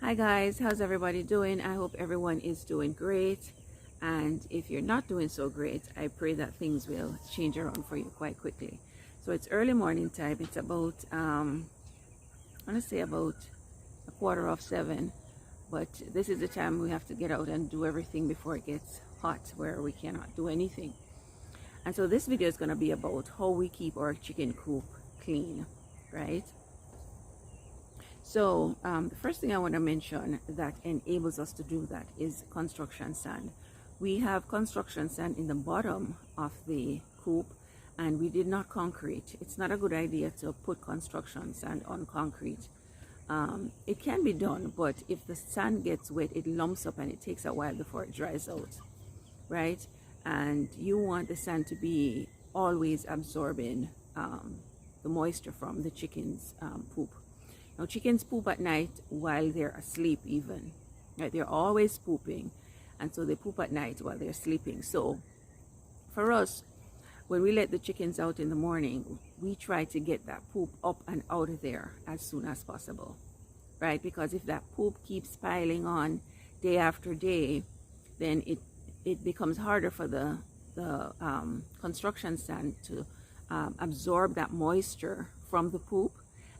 Hi guys, how's everybody doing? I hope everyone is doing great. And if you're not doing so great, I pray that things will change around for you quite quickly. So it's early morning time. It's about, I want to say about 7:15. But this is the time we have to get out and do everything before it gets hot where we cannot do anything. And so this video is going to be about how we keep our chicken coop clean, right? So the first thing I want to mention that enables us to do that is construction sand. We have construction sand in the bottom of the coop and we did not concrete. It's not a good idea to put construction sand on concrete. It can be done, but if the sand gets wet, it lumps up and it takes a while before it dries out, right? And you want the sand to be always absorbing the moisture from the chicken's poop. Now, chickens poop at night while they're asleep even, right? They're always pooping, and so they poop at night while they're sleeping. So for us, when we let the chickens out in the morning, we try to get that poop up and out of there as soon as possible, right? Because if that poop keeps piling on day after day, then it becomes harder for the construction sand to absorb that moisture from the poop.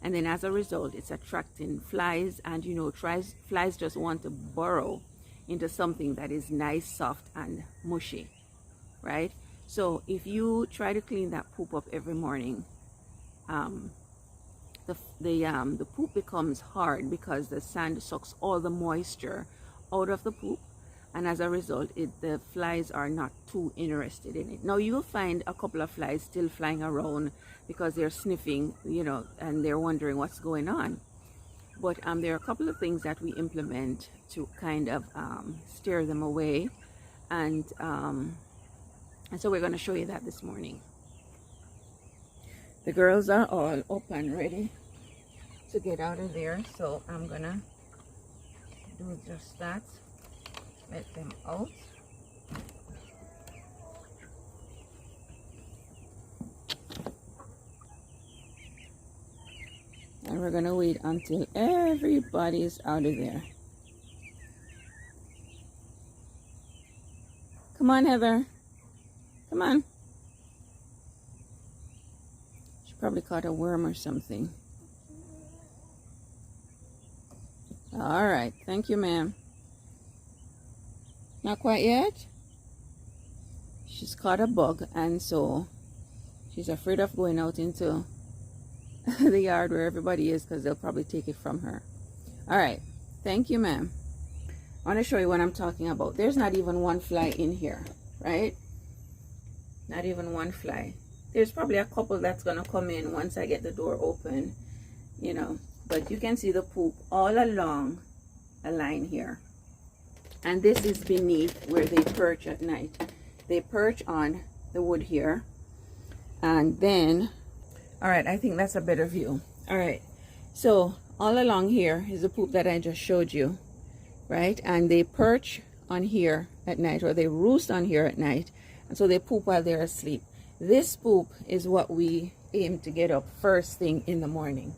And then as a result, it's attracting flies, and you know, flies just want to burrow into something that is nice, soft, and mushy, right? So if you try to clean that poop up every morning, the poop becomes hard because the sand sucks all the moisture out of the poop, and as a result, the flies are not too interested in it. Now you'll find a couple of flies still flying around because they're sniffing, you know, and they're wondering what's going on. But there are a couple of things that we implement to kind of steer them away, and so we're going to show you that this morning. The girls are all up and ready to get out of there, so I'm gonna do just that. Let them out. And we're gonna wait until everybody is out of there. Come on, Heather. Come on. She probably caught a worm or something. All right. Thank you, ma'am. Not quite yet. She's caught a bug, and so she's afraid of going out into the yard where everybody is because they'll probably take it from her. All right. Thank you, ma'am. I want to show you what I'm talking about. There's not even one fly in here, right? Not even one fly. There's probably a couple that's going to come in once I get the door open, you know. But you can see the poop all along a line here. And this is beneath where they perch at night. They perch on the wood here. And then, all right, I think that's a better view. All right, so all along here is the poop that I just showed you, right? And they perch on here at night, or they roost on here at night. And so they poop while they're asleep. This poop is what we aim to get up first thing in the morning.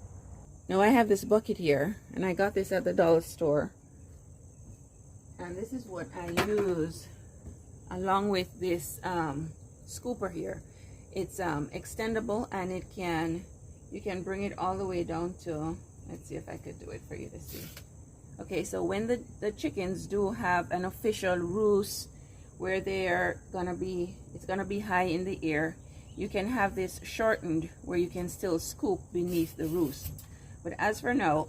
Now I have this bucket here, and I got this at the dollar store. And this is what I use along with this scooper here. It's extendable, and you can bring it all the way down to, let's see if I could do it for you to see. Okay, so when the chickens do have an official roost where it's gonna be high in the air, you can have this shortened where you can still scoop beneath the roost. But as for now,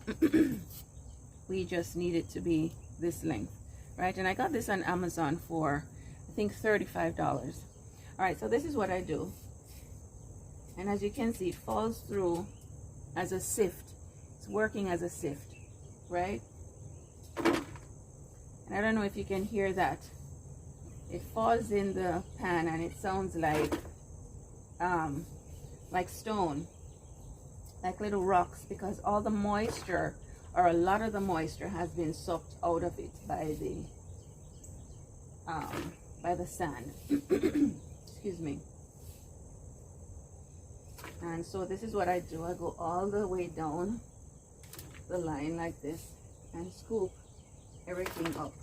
we just need it to be this length. Right, and I got this on Amazon for, I think, $35. All right, so this is what I do. And as you can see, it falls through as a sift. It's working as a sift, right? And I don't know if you can hear that. It falls in the pan and it sounds like stone, like little rocks, because all the moisture, or a lot of the moisture, has been sucked out of it by the sand. Excuse me. And so this is what I do. I go all the way down the line like this, and scoop everything up.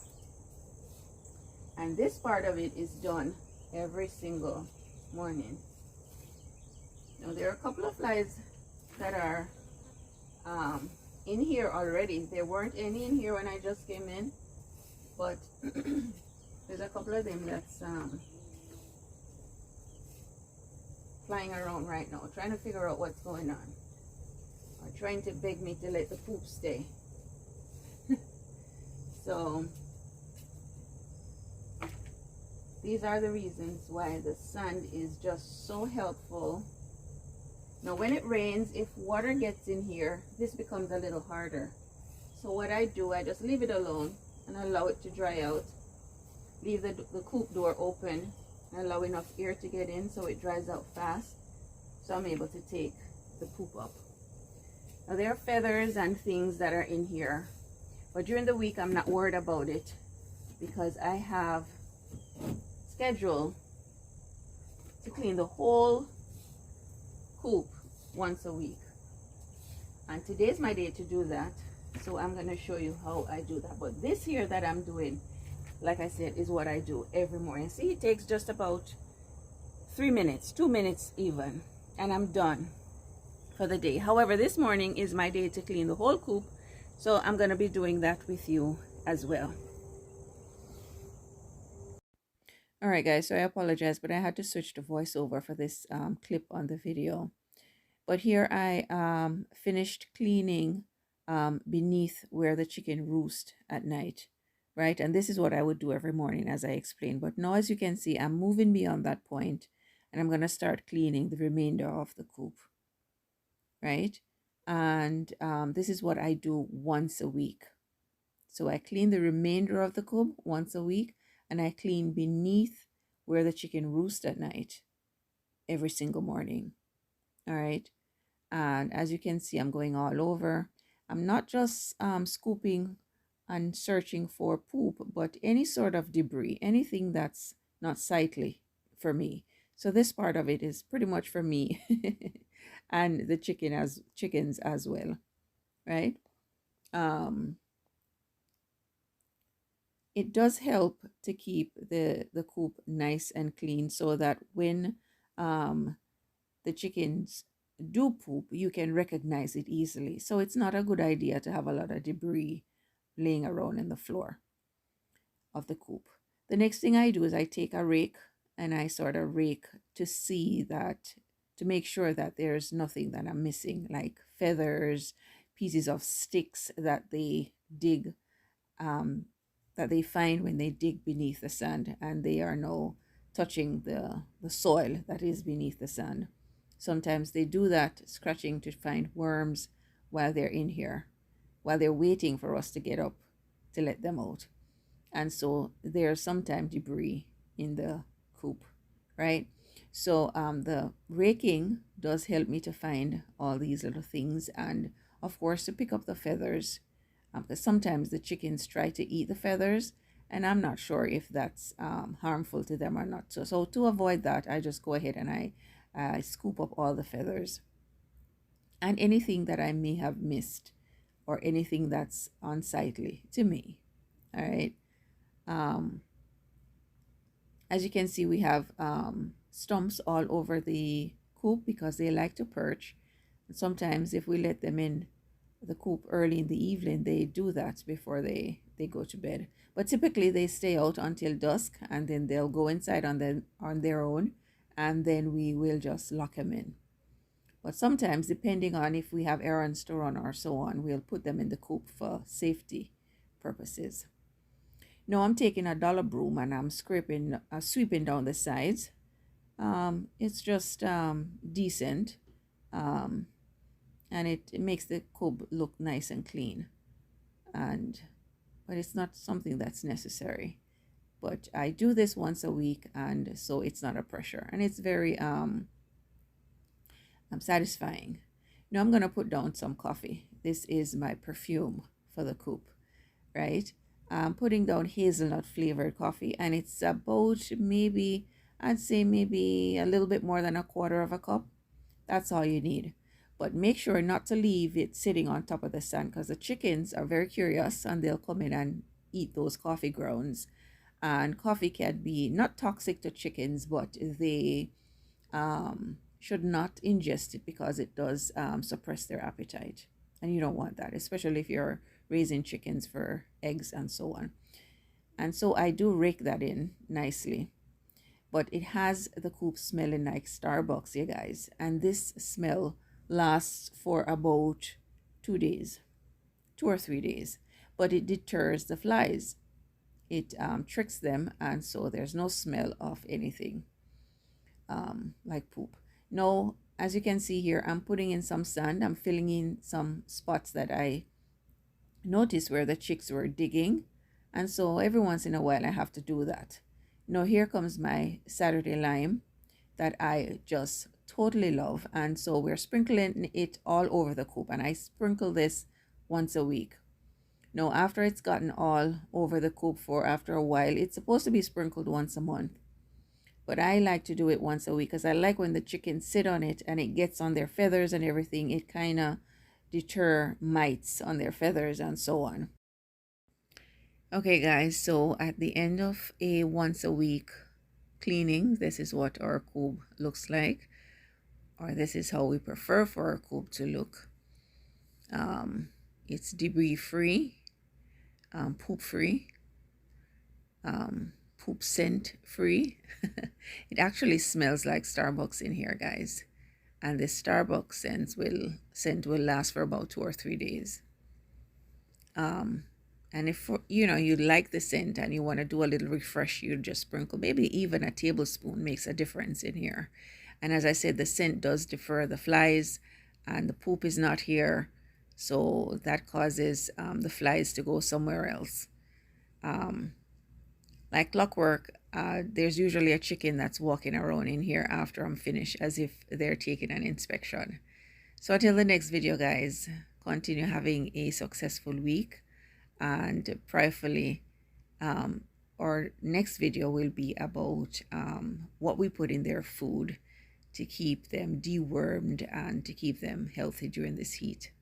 And this part of it is done every single morning. Now there are a couple of flies that are in here already. There weren't any in here when I just came in, but there's a couple of them that's flying around right now, trying to figure out what's going on, or trying to beg me to let the poop stay. So these are the reasons why the sand is just so helpful. Now when it rains, if water gets in here, this becomes a little harder. So what I do, I just leave it alone and allow it to dry out. Leave the coop door open and allow enough air to get in so it dries out fast. So I'm able to take the poop up. Now there are feathers and things that are in here, but during the week I'm not worried about it because I have scheduled to clean the whole coop once a week, and today's my day to do that. So I'm going to show you how I do that. But this here that I'm doing, like I said, is what I do every morning. See, it takes just about 3 minutes, 2 minutes even, and I'm done for the day. However, this morning is my day to clean the whole coop, so I'm going to be doing that with you as well. All right, guys, so I apologize, but I had to switch to voiceover for this clip on the video. But here I finished cleaning beneath where the chicken roost at night, right? And this is what I would do every morning, as I explained. But now, as you can see, I'm moving beyond that point, and I'm going to start cleaning the remainder of the coop, right? And this is what I do once a week. So I clean the remainder of the coop once a week, and I clean beneath where the chicken roosts at night every single morning. All right. And as you can see, I'm going all over. I'm not just scooping and searching for poop, but any sort of debris, anything that's not sightly for me. So this part of it is pretty much for me and the chickens as well, right? It does help to keep the coop nice and clean so that when the chickens do poop, you can recognize it easily. So it's not a good idea to have a lot of debris laying around in the floor of the coop. The next thing I do is I take a rake and I sort of rake to see that, to make sure that there's nothing that I'm missing, like feathers, pieces of sticks that they dig, that they find when they dig beneath the sand, and they are now touching the soil that is beneath the sand. Sometimes they do that, scratching to find worms while they're in here, while they're waiting for us to get up to let them out. And so there's sometimes debris in the coop, right? So the raking does help me to find all these little things, and of course to pick up the feathers, because sometimes the chickens try to eat the feathers, and I'm not sure if that's harmful to them or not. So to avoid that, I just go ahead and I scoop up all the feathers and anything that I may have missed or anything that's unsightly to me. All right. As you can see, we have stumps all over the coop because they like to perch. And sometimes if we let them in the coop early in the evening, they do that before they go to bed. But typically they stay out until dusk, and then they'll go inside on their own, and then we will just lock them in. But sometimes, depending on if we have errands to run or so on, we'll put them in the coop for safety purposes. Now I'm taking a dollar broom and I'm sweeping down the sides. It's just decent, and it makes the coop look nice and clean. But it's not something that's necessary. But I do this once a week, and so it's not a pressure, and it's very satisfying. Now I'm gonna put down some coffee. This is my perfume for the coop, right? I'm putting down hazelnut flavored coffee, and it's about I'd say maybe a little bit more than a quarter of a cup. That's all you need. But make sure not to leave it sitting on top of the sand, because the chickens are very curious and they'll come in and eat those coffee grounds. And coffee can be not toxic to chickens, but they should not ingest it because it does suppress their appetite. And you don't want that, especially if you're raising chickens for eggs and so on. And so I do rake that in nicely. But it has the coop smelling like Starbucks, you guys. And this smell lasts for about 2 days, 2 or 3 days. But it deters the flies. It tricks them, and so there's no smell of anything like poop. Now, as you can see here, I'm putting in some sand. I'm filling in some spots that I noticed where the chicks were digging. And so every once in a while I have to do that. Now here comes my Saturday lime that I just totally love. And so we're sprinkling it all over the coop. And I sprinkle this once a week. Now after it's gotten all over the coop for after a while, it's supposed to be sprinkled once a month. But I like to do it once a week because I like when the chickens sit on it and it gets on their feathers and everything. It kind of deter mites on their feathers and so on. Okay guys, so at the end of a once a week cleaning, this is what our coop looks like, or this is how we prefer for our coop to look. It's debris free, poop free, poop scent free. It actually smells like Starbucks in here, guys. And the Starbucks scent will last for about 2 or 3 days. And if you like the scent and you want to do a little refresh, you just sprinkle, maybe even a tablespoon makes a difference in here. And as I said, the scent does defer the flies, and the poop is not here, so that causes the flies to go somewhere else. Like clockwork, there's usually a chicken that's walking around in here after I'm finished, as if they're taking an inspection. So until the next video, guys, continue having a successful week. And prayerfully, our next video will be about what we put in their food to keep them dewormed and to keep them healthy during this heat.